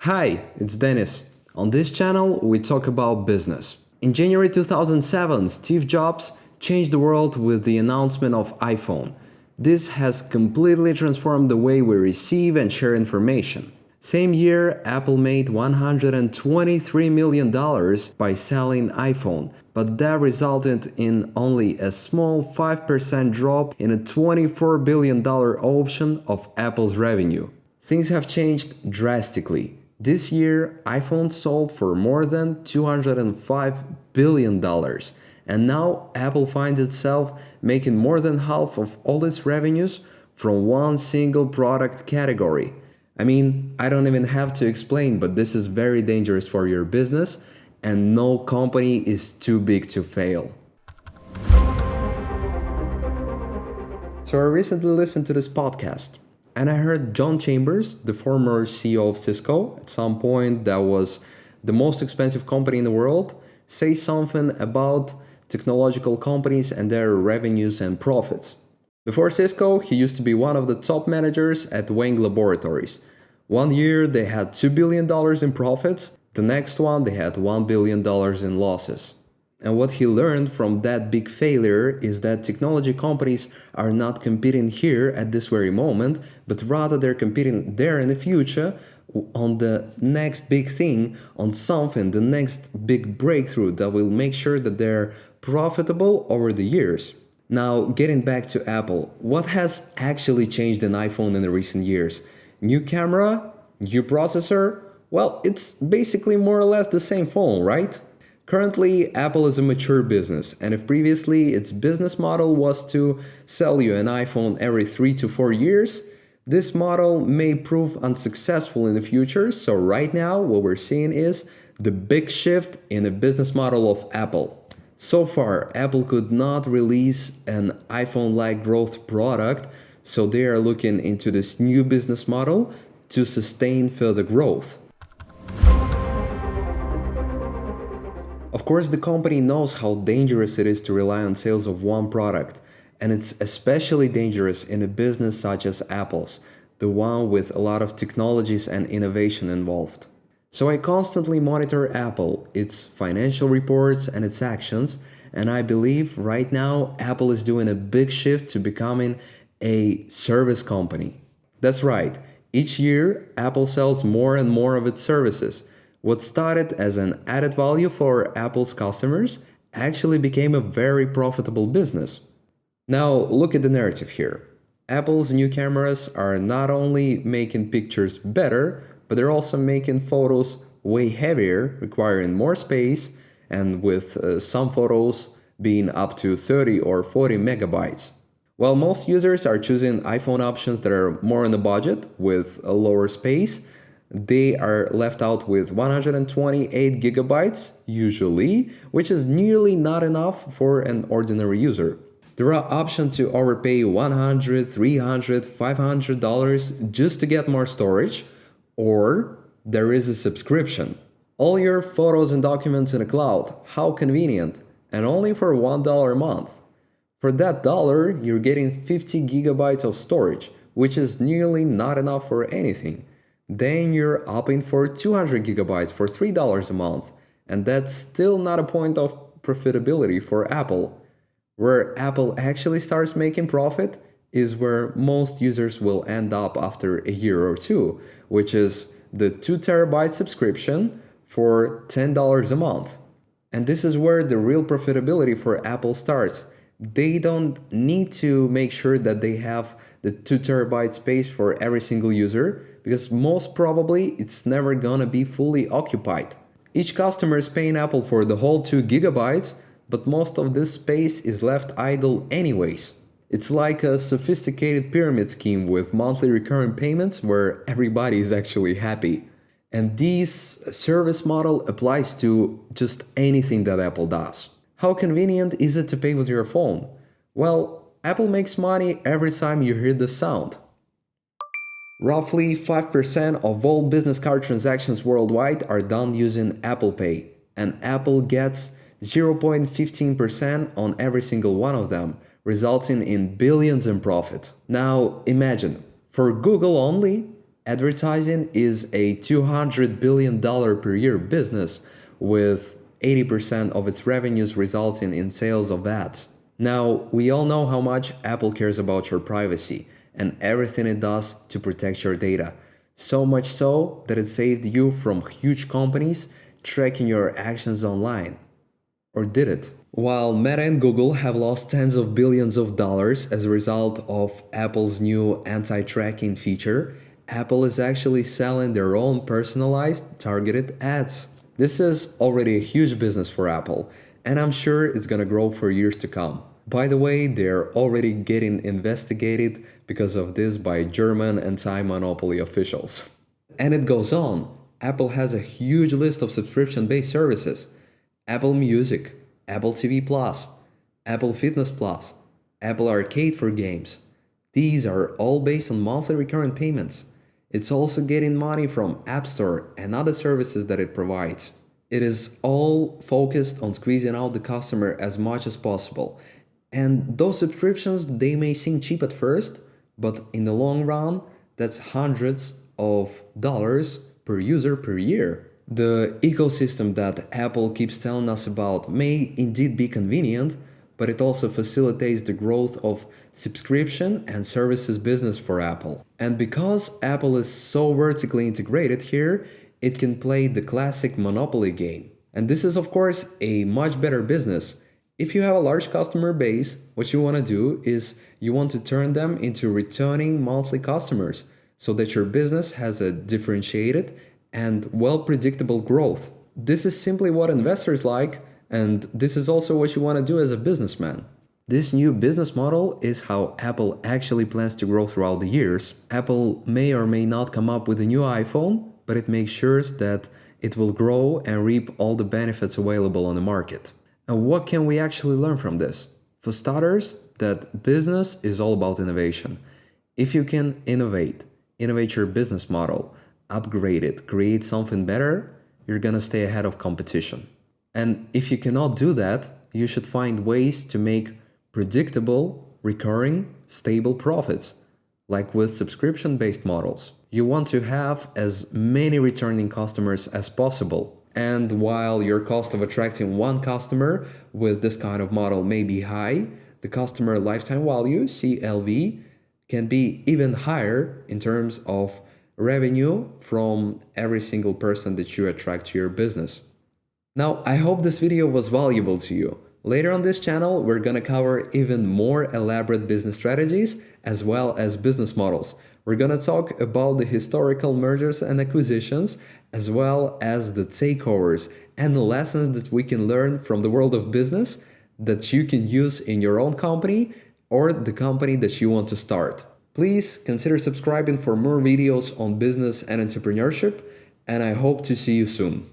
Hi, it's Dennis. On this channel, we talk about business. In January 2007, Steve Jobs changed the world with the announcement of iPhone. This has completely transformed the way we receive and share information. Same year, Apple made $123 million by selling iPhone, but that resulted in only a small 5% drop in a $24 billion option of Apple's revenue. Things have changed drastically. This year, iPhone sold for more than $205 billion, and now Apple finds itself making more than half of all its revenues from one single product category. I mean, I don't even have to explain, but this is very dangerous for your business, and no company is too big to fail. So I recently listened to this podcast, and I heard John Chambers, the former CEO of Cisco, at some point that was the most expensive company in the world, say something about technological companies and their revenues and profits. Before Cisco, he used to be one of the top managers at Wang Laboratories. One year they had $2 billion in profits, the next one they had $1 billion in losses. And what he learned from that big failure is that technology companies are not competing here at this very moment, but rather they're competing there in the future on the next big thing, on something, the next big breakthrough that will make sure that they're profitable over the years. Now, getting back to Apple, what has actually changed in iPhone in the recent years? New camera? New processor? Well, it's basically more or less the same phone, right? Currently, Apple is a mature business, and if previously its business model was to sell you an iPhone every 3 to 4 years, this model may prove unsuccessful in the future, so right now what we're seeing is the big shift in the business model of Apple. So far, Apple could not release an iPhone-like growth product, so they are looking into this new business model to sustain further growth. Of course, the company knows how dangerous it is to rely on sales of one product, and it's especially dangerous in a business such as Apple's, the one with a lot of technologies and innovation involved. So I constantly monitor Apple, its financial reports and its actions, and I believe right now Apple is doing a big shift to becoming a service company. That's right, each year Apple sells more and more of its services. What started as an added value for Apple's customers actually became a very profitable business. Now, look at the narrative here. Apple's new cameras are not only making pictures better, but they're also making photos way heavier, requiring more space, and with some photos being up to 30 or 40 megabytes. While most users are choosing iPhone options that are more on the budget with a lower space, they are left out with 128 gigabytes, usually, which is nearly not enough for an ordinary user. There are options to overpay $100, $300, $500 just to get more storage, or there is a subscription. All your photos and documents in the cloud, how convenient, and only for $1 a month. For that dollar, you're getting 50 gigabytes of storage, which is nearly not enough for anything. Then you're opting for 200 gigabytes for $3 a month, and that's still not a point of profitability for Apple. Where Apple actually starts making profit is where most users will end up after a year or two, which is the 2 terabyte subscription for $10 a month. And this is where the real profitability for Apple starts. They don't need to make sure that they have the 2 terabyte space for every single user, because most probably it's never gonna be fully occupied. Each customer is paying Apple for the whole 2 gigabytes, but most of this space is left idle anyways. It's like a sophisticated pyramid scheme with monthly recurring payments where everybody is actually happy. And this service model applies to just anything that Apple does. How convenient is it to pay with your phone? Well, Apple makes money every time you hear the sound. Roughly 5% of all business card transactions worldwide are done using Apple Pay, and Apple gets 0.15% on every single one of them, resulting in billions in profit. Now imagine, for Google only, Advertising is a $200 billion per year business, with 80% of its revenues resulting in sales of ads. Now, we all know how much Apple cares about your privacy and everything it does to protect your data. So much so that it saved you from huge companies tracking your actions online. Or did it? While Meta and Google have lost tens of billions of dollars as a result of Apple's new anti-tracking feature, Apple is actually selling their own personalized, targeted ads. This is already a huge business for Apple, and I'm sure it's gonna grow for years to come. By the way, they're already getting investigated because of this by German anti-monopoly officials. And it goes on. Apple has a huge list of subscription-based services. Apple Music, Apple TV Plus, Apple Fitness Plus, Apple Arcade for games. These are all based on monthly recurrent payments. It's also getting money from App Store and other services that it provides. It is all focused on squeezing out the customer as much as possible. And those subscriptions, they may seem cheap at first, but in the long run, that's hundreds of dollars per user per year. The ecosystem that Apple keeps telling us about may indeed be convenient, but it also facilitates the growth of subscription and services business for Apple. And because Apple is so vertically integrated here, it can play the classic monopoly game. And this is of course a much better business. If you have a large customer base, what you want to do is you want to turn them into returning monthly customers so that your business has a differentiated and well-predictable growth. This is simply what investors like, and this is also what you want to do as a businessman. This new business model is how Apple actually plans to grow throughout the years. Apple may or may not come up with a new iPhone, but it makes sure that it will grow and reap all the benefits available on the market. And what can we actually learn from this? For starters, that business is all about innovation. If you can innovate your business model, upgrade it, create something better, you're gonna stay ahead of competition. And if you cannot do that, you should find ways to make predictable, recurring, stable profits, like with subscription-based models. You want to have as many returning customers as possible. And while your cost of attracting one customer with this kind of model may be high, the customer lifetime value, CLV, can be even higher in terms of revenue from every single person that you attract to your business. Now, I hope this video was valuable to you. Later on this channel, we're gonna cover even more elaborate business strategies as well as business models. We're gonna talk about the historical mergers and acquisitions as well as the takeovers and the lessons that we can learn from the world of business that you can use in your own company or the company that you want to start. Please consider subscribing for more videos on business and entrepreneurship, and I hope to see you soon.